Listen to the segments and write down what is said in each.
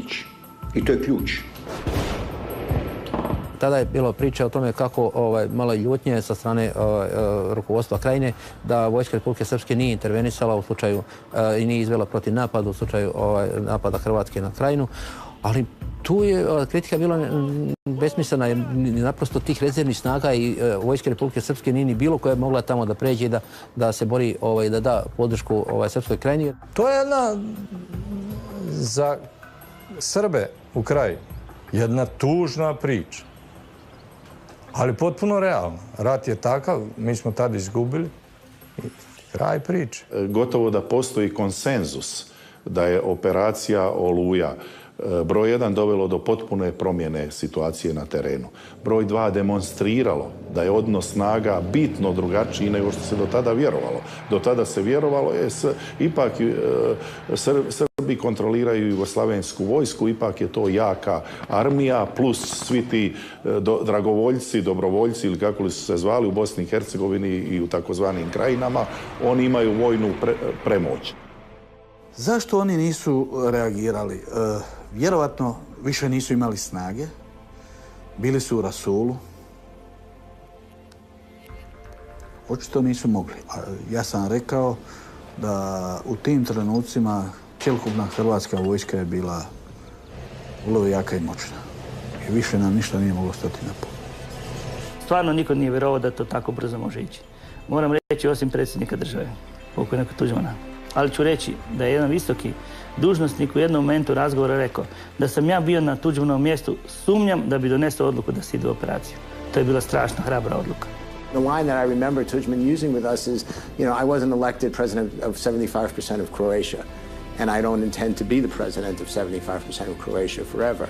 ići. I to je ključ. Tada je bilo priče o tome kako malo ljutnje sa strane rukovodstva Krajine da vojska Republike Srpske nije intervenisala u slučaju i nije izvela protiv napada u slučaju napada Hrvatske na Krajinu. Ali tu je kritika bila besmislena jer naprosto tih rezervnih snaga i vojske Republike Srpske nije ni bilo koja je mogla tamo da pređe i da se bori i da da podršku Srpskoj Krajini. To je jedna za Srbe u kraju jedna tužna priča. Ali potpuno realno. Rat je takav, mi smo tada izgubili i kraj priče. Gotovo da postoji konsenzus da je operacija Oluja broj 1 dovelo do potpune promjene situacije na terenu. Broj 2 demonstriralo da je odnos snaga bitno drugačiji nego što se do tada vjerovalo. Do tada se vjerovalo ipak Srbi kontroliraju jugoslavensku vojsku, ipak je to jaka armija, plus svi ti dragovoljci, dobrovoljci ili kako li su se zvali u Bosni i Hercegovini i u takozvanim krajinama, oni imaju vojnu premoć. Zašto oni nisu reagirali? Vjerovatno više nisu imali snage. Bili su u rasulu. Očito nisu mogli. Ja sam rekao da u tim trenucima cjelokupna hrvatska vojska je bila vrlo jaka i moćna. I više nam ništa nije moglo stati na put. Stvarno niko nije vjerovao da to tako brzo može ići. Moram reći osim predsjednika države, pokojnog Tuđmana. Ali ću reći da je jedan visoki dužnosnik u jednom momentu razgovora rekao da sam ja bio na Tuđmanovom mjestu, sumnjam da bi donesao odluku da se ide u operaciju. To je bila strašna, hrabra odluka. The line that I remember Tudjman using with us is, I wasn't elected president of 75% of Croatia, and I don't intend to be the president of 75% of Croatia forever.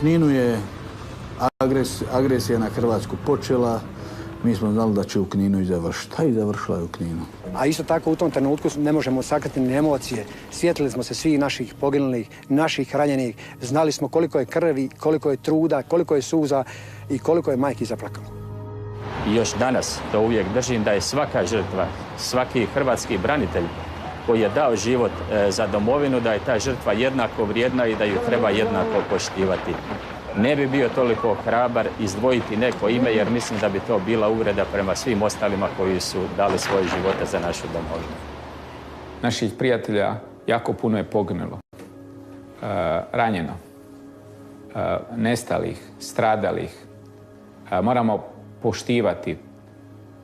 Kninu je agresija na Hrvatsku počela, mi smo znali da će u Kninu i završiti, a i završila je u Kninu. A isto tako u tom trenutku ne možemo sakriti ni emocije. Sjetili smo se svih naših poginulih, naših ranjenih, znali smo koliko je krvi, koliko je truda, koliko je suza i koliko je majki zaplakalo. I još danas to uvijek držim da je svaka žrtva, svaki hrvatski branitelj koji je dao život za domovinu, da je ta žrtva jednako vrijedna i da ju treba jednako poštivati. Ne bi bio toliko hrabar izdvojiti neko ime, jer mislim da bi to bila uvreda prema svim ostalima koji su dali svoje živote za našu domovinu. Naših prijatelja jako puno je poginulo, ranjeno, nestalih, stradalih. Moramo poštivati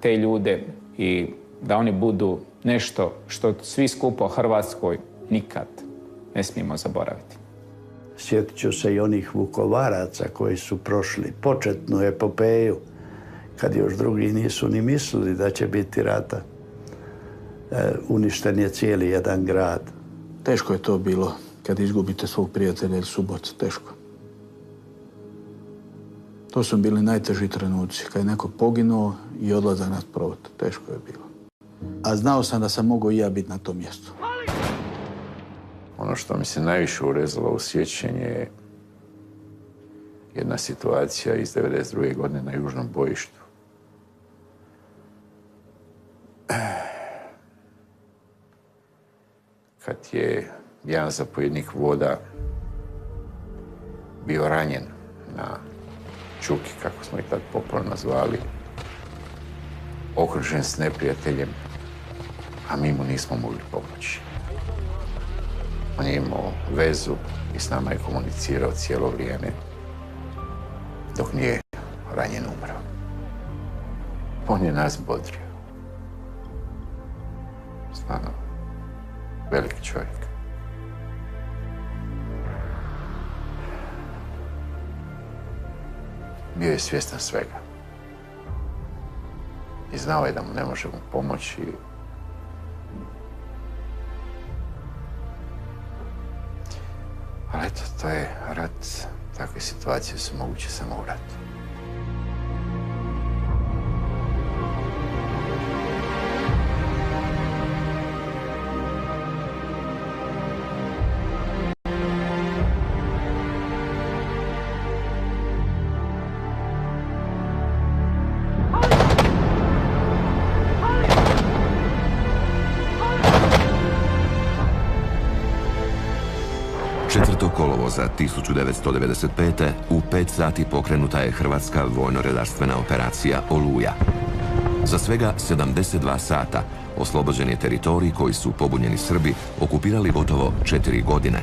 te ljude i da oni budu nešto što svi skupo u Hrvatskoj nikad ne smijemo zaboraviti. Sjetit ću se i onih Vukovaraca koji su prošli početnu epopeju, kad još drugi nisu ni mislili da će biti rata. Uništen je cijeli jedan grad. Teško je to bilo kad izgubite svog prijatelja ili suboca, teško. To su bili najteži trenuci, kad je neko poginuo i odlazak na sprovod. Teško je bilo. A znao sam da sam mogao i ja biti na tom mjestu. Ono što mi se najviše urezalo u sjećanje je jedna situacija iz 1992. godine na južnom bojištu. Kad je jedan zapovjednik voda bio ranjen na Čuki, kako smo ih tad popularno zvali, okružen s neprijateljem, a mi mu nismo mogli pomoći. On je imao vezu i s nama je komunicirao cijelo vrijeme dok nije ranjen umro. On je nas bodrio. Stvarno, veliki čovjek. Bio je svjestan svega. I znao je da mu ne možemo pomoći. Ali eto, to je rat. Takve situacije su moguće samo u ratu. 4. kolovoza 1995. u 5 sati pokrenuta je hrvatska vojno-redarstvena operacija Oluja. Za svega 72 sata oslobođen je teritorij koji su pobunjeni Srbi okupirali gotovo 4 godine.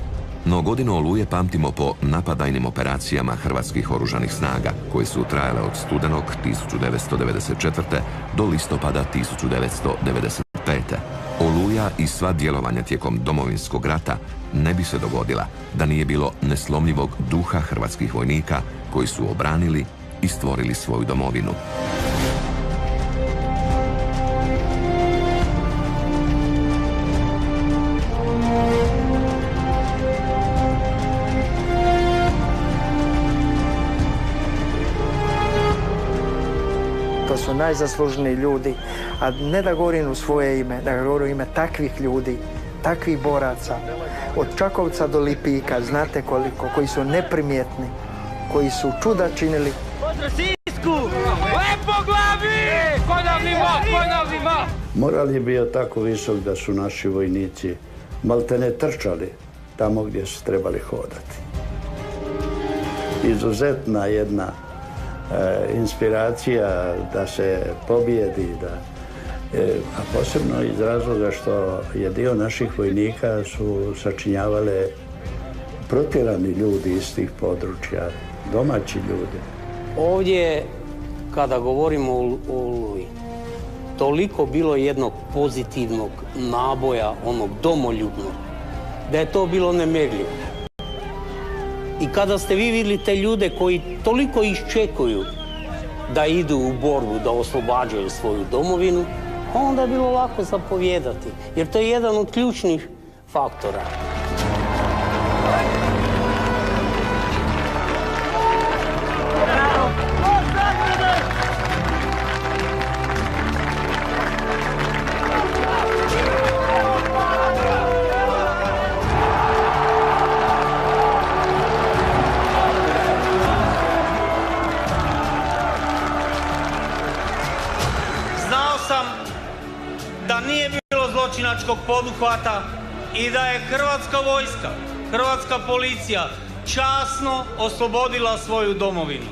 No godinu Oluje pamtimo po napadajnim operacijama hrvatskih oružanih snaga koje su trajale od studenog 1994. do listopada 1995. Oluja i sva djelovanja tijekom Domovinskog rata ne bi se dogodila da nije bilo neslomljivog duha hrvatskih vojnika koji su obranili i stvorili svoju domovinu. To su najzaslužniji ljudi, a ne da govorim u svoje ime, da govorim u ime takvih ljudi, takvih boraca, od Čakovca do Lipika, znate koliko, koji su neprimjetni, koji su čuda činili. Pozdrav Sisku! Lepo glavi! Ponavljimo! Moral je bio tako visok da su naši vojnici maltene trčali tamo gdje su trebali hodati. Izuzetna jedna inspiracija da se pobjedi, a posebno iz razloga što je dio naših vojnika su sačinjavale protjerani ljudi iz tih područja, domaći ljudi. Ovdje, kada govorimo o Oluji, toliko bilo jednog pozitivnog naboja, onog domoljubnog, da je to bilo nemjerljivo. I kada ste vi vidjeli te ljude koji toliko iščekuju da idu u borbu, da oslobađaju svoju domovinu, onda je bilo lako zapovijedati, jer to je jedan od ključnih faktora. zločinačkog poduhvata i da je Hrvatska vojska, Hrvatska policija časno oslobodila svoju domovinu.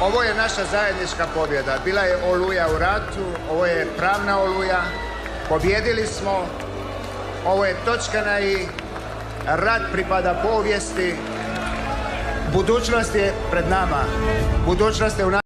Ovo je naša zajednička pobjeda. Bila je Oluja u ratu, ovo je pravna Oluja. Pobjedili smo, ovo je točka na i. Rat pripada povijesti. Budućnost je pred nama. Budućnost je u